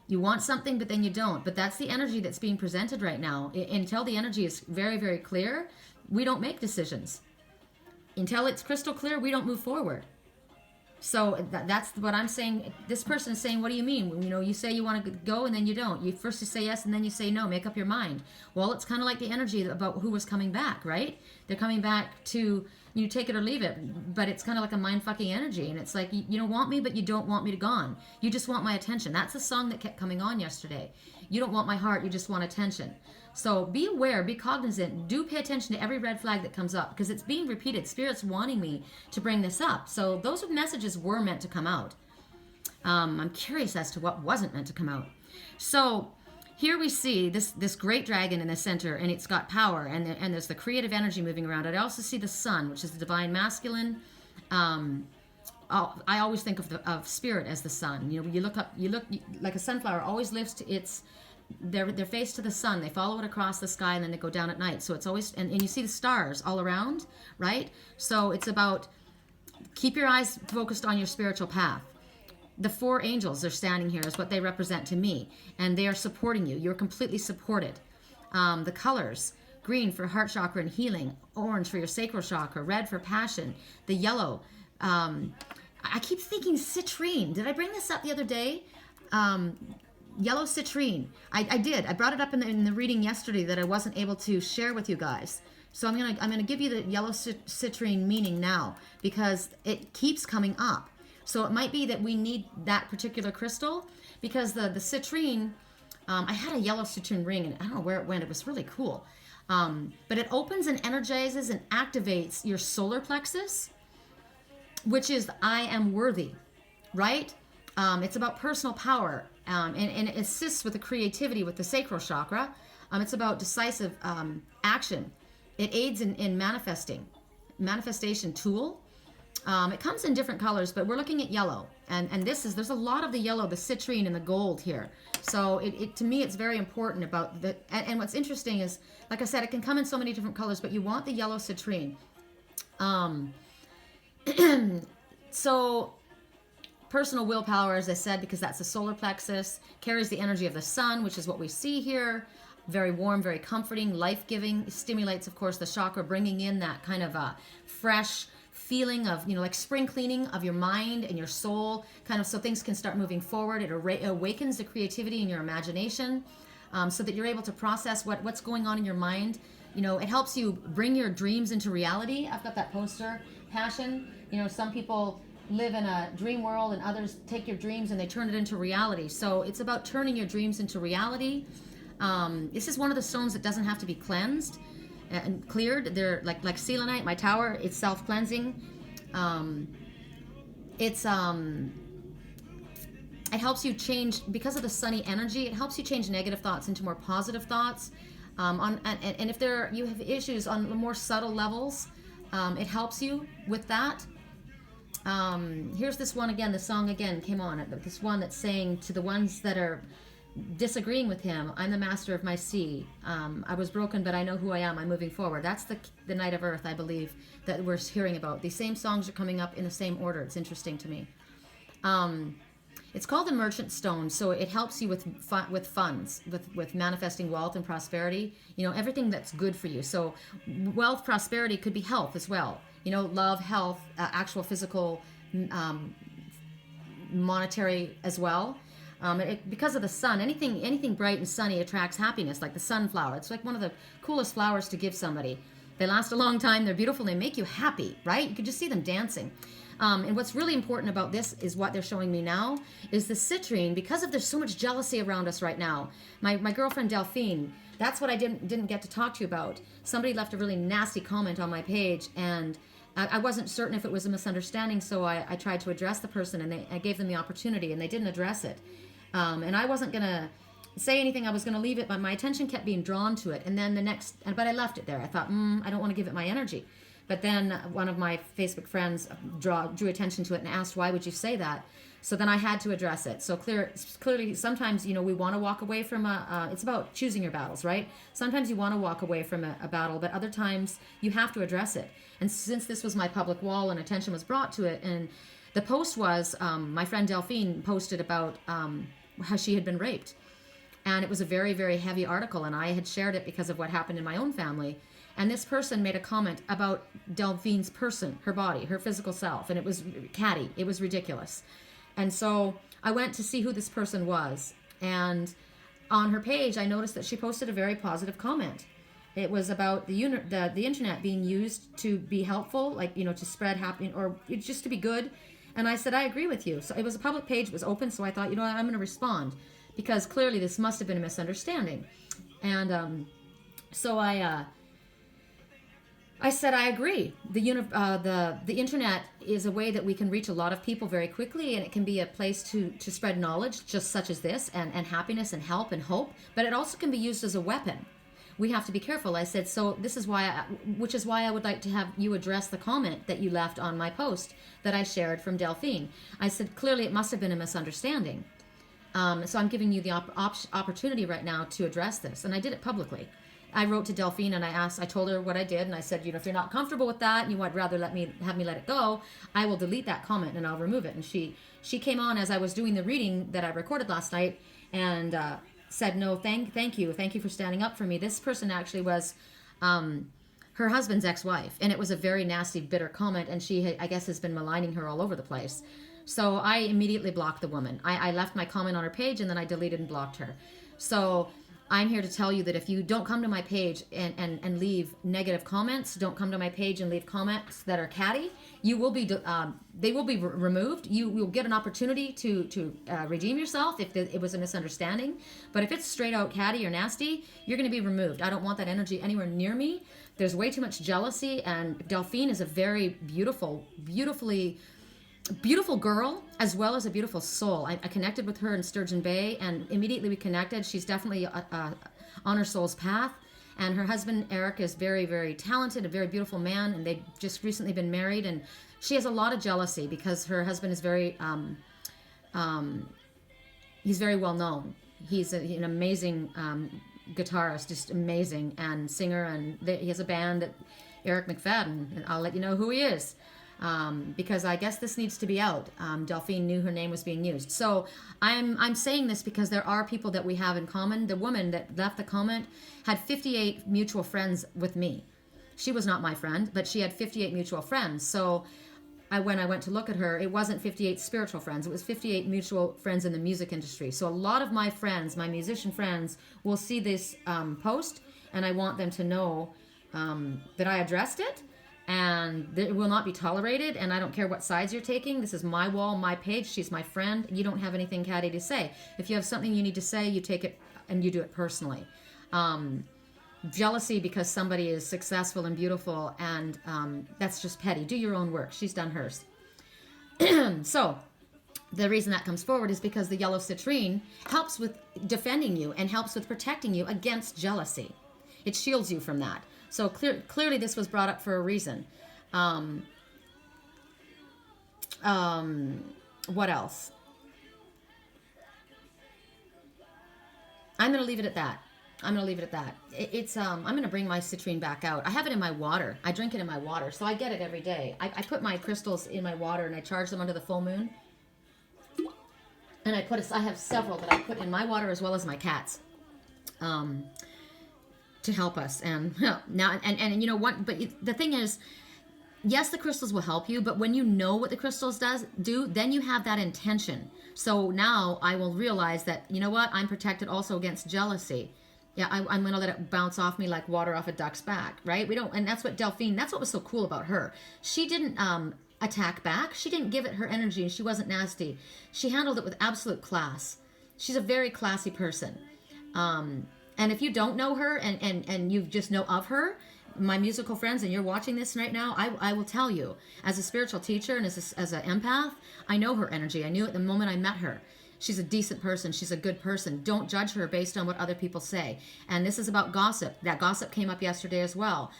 You want something, but then you don't. But that's the energy that's being presented right now. Until the energy is very, very clear, we don't make decisions. Until it's crystal clear, we don't move forward. So that's what I'm saying. This person is saying, what do you mean? You say you want to go and then you don't. You first you say yes and then you say no. Make up your mind. Well, it's kind of like the energy about who was coming back, right? They're coming back to, you take it or leave it. But it's kind of like a mind-fucking energy. And it's like, you don't want me, but you don't want me to gone. You just want my attention. That's the song that kept coming on yesterday. You don't want my heart. You just want attention. So be aware, be cognizant, do pay attention to every red flag that comes up, because it's being repeated. Spirit's wanting me to bring this up. So those messages were meant to come out. I'm curious as to what wasn't meant to come out. So here we see this great dragon in the center, and it's got power, and there's the creative energy moving around. I also see the sun, which is the divine masculine. I always think of spirit as the sun. You look like a sunflower always lifts to its their face to the sun. They follow it across the sky, and then they go down at night. So it's always, and you see the stars all around, right? So it's about, keep your eyes focused on your spiritual path. The 4 angels are standing here is what they represent to me, and they are supporting you. You're completely supported. The colors, green for heart chakra and healing, orange for your sacral chakra, red for passion, the yellow. I keep thinking citrine. Did I bring this up the other day? Yellow citrine. I did. I brought it up in the reading yesterday that I wasn't able to share with you guys. So I'm gonna give you the yellow citrine meaning now, because it keeps coming up. So it might be that we need that particular crystal, because the citrine, I had a yellow citrine ring, and I don't know where it went. It was really cool. But it opens and energizes and activates your solar plexus, which is I am worthy, right? It's about personal power, and it assists with the creativity with the sacral chakra. It's about decisive action. It aids in manifestation tool. It comes in different colors, but we're looking at yellow, and there's a lot of the yellow, the citrine, and the gold here. So to me, it's very important about and what's interesting is, like I said, it can come in so many different colors, but you want the yellow citrine. So personal willpower, as I said, because that's the solar plexus, carries the energy of the sun, which is what we see here. Very warm, very comforting, life-giving. Stimulates, of course, the chakra, bringing in that kind of a fresh feeling of, like spring cleaning of your mind and your soul, kind of so things can start moving forward. It awakens the creativity in your imagination. so that you're able to process what's going on in your mind. You know, it helps you bring your dreams into reality. I've got that poster, Passion. You know, some people live in a dream world and others take your dreams and they turn it into reality. So it's about turning your dreams into reality. This is one of the stones that doesn't have to be cleansed and cleared. They're like selenite, my tower. It's self-cleansing. It's it helps you change, because of the sunny energy, it helps you change negative thoughts into more positive thoughts. And if you have issues on the more subtle levels, it helps you with that. Here's this one again, the song again came on. This one that's saying to the ones that are disagreeing with him, I'm the master of my sea. I was broken, but I know who I am. I'm moving forward. That's the Night of Earth, I believe, that we're hearing about. These same songs are coming up in the same order. It's interesting to me. It's called the Merchant Stone, so it helps you with funds, with manifesting wealth and prosperity. You know, everything that's good for you. So wealth, prosperity could be health as well. You know, love, health, actual physical, monetary as well. Because of the sun, anything bright and sunny attracts happiness, like the sunflower. It's like one of the coolest flowers to give somebody. They last a long time, they're beautiful, and they make you happy, right? You can just see them dancing. And what's really important about this is what they're showing me now, is the citrine, because of there's so much jealousy around us right now. My girlfriend Delphine, that's what I didn't get to talk to you about. Somebody left a really nasty comment on my page, and I wasn't certain if it was a misunderstanding, so I tried to address the person, and I gave them the opportunity, and they didn't address it. And I wasn't going to say anything. I was going to leave it, but my attention kept being drawn to it. And then but I left it there. I thought, I don't want to give it my energy. But then one of my Facebook friends drew attention to it and asked, why would you say that? So then I had to address it. So clearly, sometimes, you know, we want to walk away from it's about choosing your battles, right? Sometimes you want to walk away from a battle, but other times you have to address it. And since this was my public wall and attention was brought to it, and the post was, my friend Delphine posted about how she had been raped. And it was a very, very heavy article, and I had shared it because of what happened in my own family. And this person made a comment about Delphine's person, her body, her physical self, and it was catty. It was ridiculous. And so I went to see who this person was. And on her page, I noticed that she posted a very positive comment. It was about the internet being used to be helpful, like, you know, to spread happiness or just to be good. And I said, I agree with you. So it was a public page, it was open, so I thought, you know what, I'm going to respond, because clearly this must have been a misunderstanding. And so I said, I agree. The internet is a way that we can reach a lot of people very quickly, and it can be a place to spread knowledge, just such as this, and happiness and help and hope. But it also can be used as a weapon. We have to be careful. I said, so this is which is why I would like to have you address the comment that you left on my post that I shared from Delphine. I said, clearly it must have been a misunderstanding. So I'm giving you the opportunity right now to address this. And I did it publicly. I wrote to Delphine and I told her what I did, and I said, you know, if you're not comfortable with that and you would rather have me let it go, I will delete that comment and I'll remove it. And she came on as I was doing the reading that I recorded last night, and said, no, thank you for standing up for me. This person actually was her husband's ex-wife, and it was a very nasty, bitter comment, and she, I guess, has been maligning her all over the place. So I immediately blocked the woman. I left my comment on her page, and then I deleted and blocked her. So I'm here to tell you that if you don't come to my page and leave negative comments, don't come to my page and leave comments that are catty, you will be they will be removed. You will get an opportunity to redeem yourself if it was a misunderstanding. But if it's straight out catty or nasty, you're going to be removed. I don't want that energy anywhere near me. There's way too much jealousy, and Delphine is a very beautiful girl, as well as a beautiful soul. I connected with her in Sturgeon Bay, and immediately we connected. She's definitely on her soul's path. And her husband, Eric, is very, very talented, a very beautiful man, and they've just recently been married. And she has a lot of jealousy because her husband is very, he's very well known. He's an amazing guitarist, just amazing, and singer, and he has a band, that Eric McFadden, and I'll let you know who he is. Because I guess this needs to be out. Delphine knew her name was being used. So I'm saying this because there are people that we have in common. The woman that left the comment had 58 mutual friends with me. She was not my friend, but she had 58 mutual friends. So when I went to look at her, it wasn't 58 spiritual friends. It was 58 mutual friends in the music industry. So a lot of my friends, my musician friends, will see this post, and I want them to know that I addressed it, and that it will not be tolerated, and I don't care what sides you're taking. This is my wall, my page. She's my friend. You don't have anything catty to say. If you have something you need to say, you take it and you do it personally. Jealousy because somebody is successful and beautiful, and that's just petty. Do your own work. She's done hers. So the reason that comes forward is because the yellow citrine helps with defending you and helps with protecting you against jealousy. It shields you from that. So clearly this was brought up for a reason. What else? I'm going to leave it at that. I'm going to bring my citrine back out. I have it in my water. I drink it in my water. So I get it every day. I put my crystals in my water and I charge them under the full moon. And I have several that I put in my water as well as my cats. To help us. And now, and you know what, but the thing is, yes, the crystals will help you, but when you know what the crystals do, then you have that intention. So now I will realize that, you know what, I'm protected also against jealousy. Yeah, I'm going to let it bounce off me like water off a duck's back, right? And that's what Delphine, that's what was so cool about her. She didn't attack back. She didn't give it her energy, and she wasn't nasty. She handled it with absolute class. She's a very classy person. And if you don't know her and you just know of her, my musical friends, and you're watching this right now, I will tell you, as a spiritual teacher and as an empath, I know her energy. I knew it the moment I met her. She's a decent person. She's a good person. Don't judge her based on what other people say. And this is about gossip. That gossip came up yesterday as well.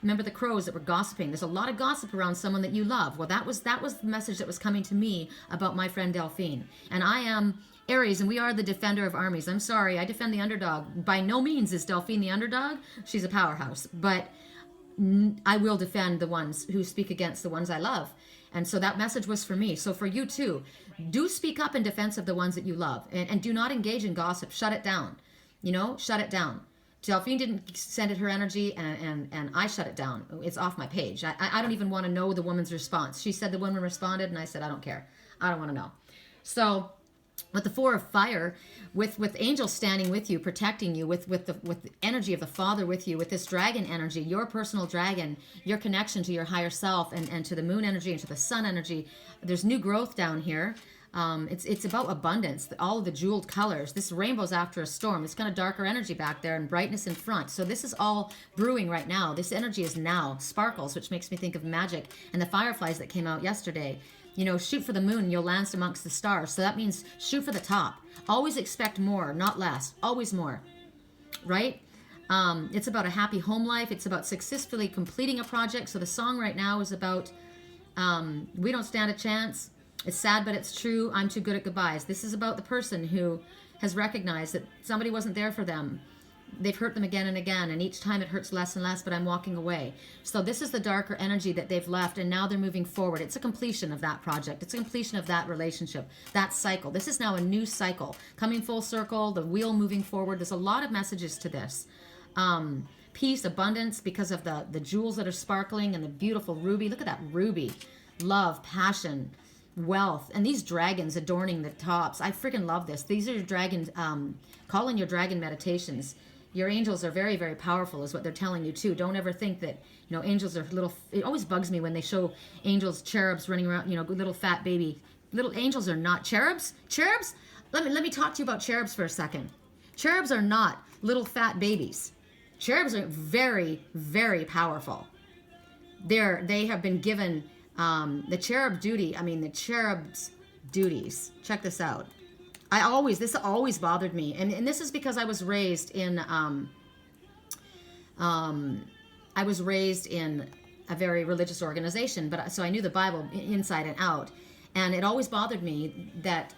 Remember the crows that were gossiping? There's a lot of gossip around someone that you love. Well, that was the message that was coming to me about my friend Delphine. And I am Aries, and we are the defender of armies. I'm sorry, I defend the underdog. By no means is Delphine the underdog. She's a powerhouse. But I will defend the ones who speak against the ones I love. And so that message was for me. So for you too, do speak up in defense of the ones that you love. And do not engage in gossip. Shut it down. Shut it down. Delphine didn't send it her energy, and I shut it down. It's off my page. I don't even want to know the woman's response. She said the woman responded, and I said, I don't care. I don't want to know. So with the Four of Fire, with angels standing with you, protecting you, with the energy of the Father with you, with this dragon energy, your personal dragon, your connection to your higher self, and to the moon energy and to the sun energy, there's new growth down here. It's about abundance, all of the jeweled colors. This rainbow's after a storm. It's kind of darker energy back there and brightness in front. So this is all brewing right now. This energy is now sparkles, which makes me think of magic and the fireflies that came out yesterday. Shoot for the moon, you'll land amongst the stars. So that means shoot for the top. Always expect more, not less. Always more, right? It's about a happy home life. It's about successfully completing a project. So the song right now is about we don't stand a chance. It's sad, but it's true. I'm too good at goodbyes. This is about the person who has recognized that somebody wasn't there for them. They've hurt them again and again, and each time it hurts less and less, but I'm walking away. So this is the darker energy that they've left, and now they're moving forward. It's a completion of that project. It's a completion of that relationship, that cycle. This is now a new cycle, coming full circle, the wheel moving forward. There's a lot of messages to this. Peace, abundance, because of the jewels that are sparkling and the beautiful ruby. Look at that ruby. Love, passion, wealth, and these dragons adorning the tops. I freaking love this. These are your dragon, call in your dragon meditations. Your angels are very, very powerful is what they're telling you too. Don't ever think that, angels are little, it always bugs me when they show angels, cherubs running around, little fat baby. Little angels are not cherubs. Cherubs? Let me talk to you about cherubs for a second. Cherubs are not little fat babies. Cherubs are very, very powerful. They have been given the cherub's duties. Check this out. This always bothered me. And this is because I was raised in, a very religious organization, so I knew the Bible inside and out. And it always bothered me that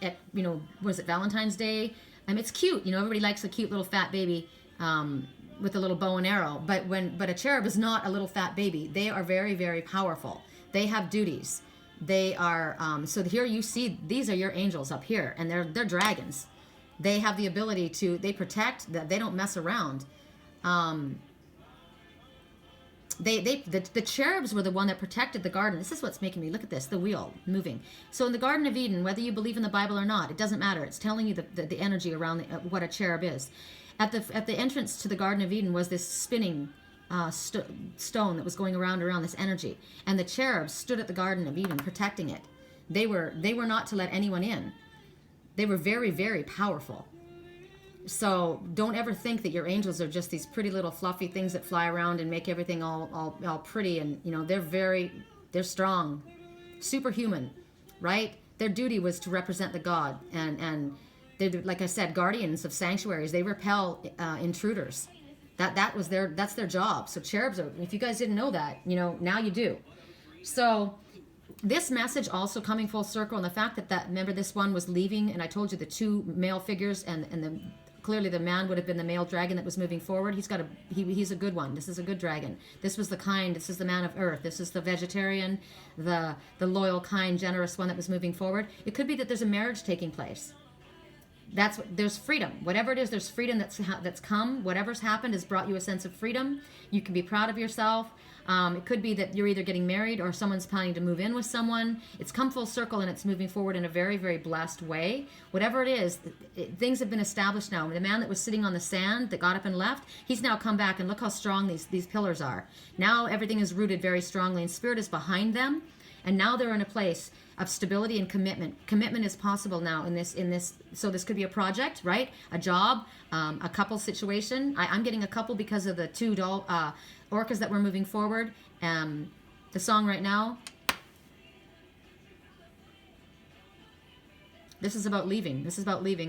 was it Valentine's Day? It's cute. Everybody likes a cute little fat baby, with a little bow and arrow. But a cherub is not a little fat baby. They are very, very powerful. They have duties. They are, so here you see, these are your angels up here, and they're dragons. They have the ability they protect, that they don't mess around. the cherubs were the one that protected the garden. This is what's making me look at this, the wheel moving. So in the Garden of Eden, whether you believe in the Bible or not, it doesn't matter. It's telling you the energy around what a cherub is. At the entrance to the Garden of Eden was this spinning stone that was going around this energy, and the cherubs stood at the Garden of Eden protecting it. They were not to let anyone in. They were very, very powerful. So don't ever think that your angels are just these pretty little fluffy things that fly around and make everything all pretty. And they're strong, superhuman, right? Their duty was to represent the God, and they're, like I said, guardians of sanctuaries. They repel intruders. That's their job. So cherubs are, if you guys didn't know that, now you do. So this message also coming full circle, and the fact that remember this one was leaving, and I told you the two male figures, and clearly the man would have been the male dragon that was moving forward. He's a good one. This is a good dragon. This was this is the man of earth. This is the vegetarian, the loyal, kind, generous one that was moving forward. It could be that there's a marriage taking place. There's freedom. Whatever it is, there's freedom that's come. Whatever's happened has brought you a sense of freedom. You can be proud of yourself. It could be that you're either getting married or someone's planning to move in with someone. It's come full circle and it's moving forward in a very, very blessed way. Whatever it is, things have been established now. The man that was sitting on the sand that got up and left, he's now come back, and look how strong these pillars are. Now everything is rooted very strongly, and spirit is behind them. And now they're in a place of stability and commitment. Commitment is possible now in this. So this could be a project, right? A job, a couple situation. I'm getting a couple because of the two orcas that were moving forward. The song right now. This is about leaving.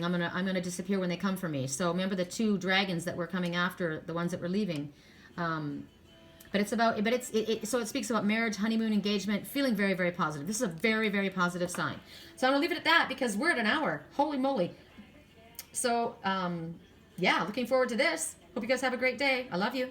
I'm gonna disappear when they come for me. So remember the two dragons that were coming after the ones that were leaving. So it speaks about marriage, honeymoon, engagement, feeling very, very positive. This is a very, very positive sign. So I'm going to leave it at that because we're at an hour. Holy moly. So, looking forward to this. Hope you guys have a great day. I love you.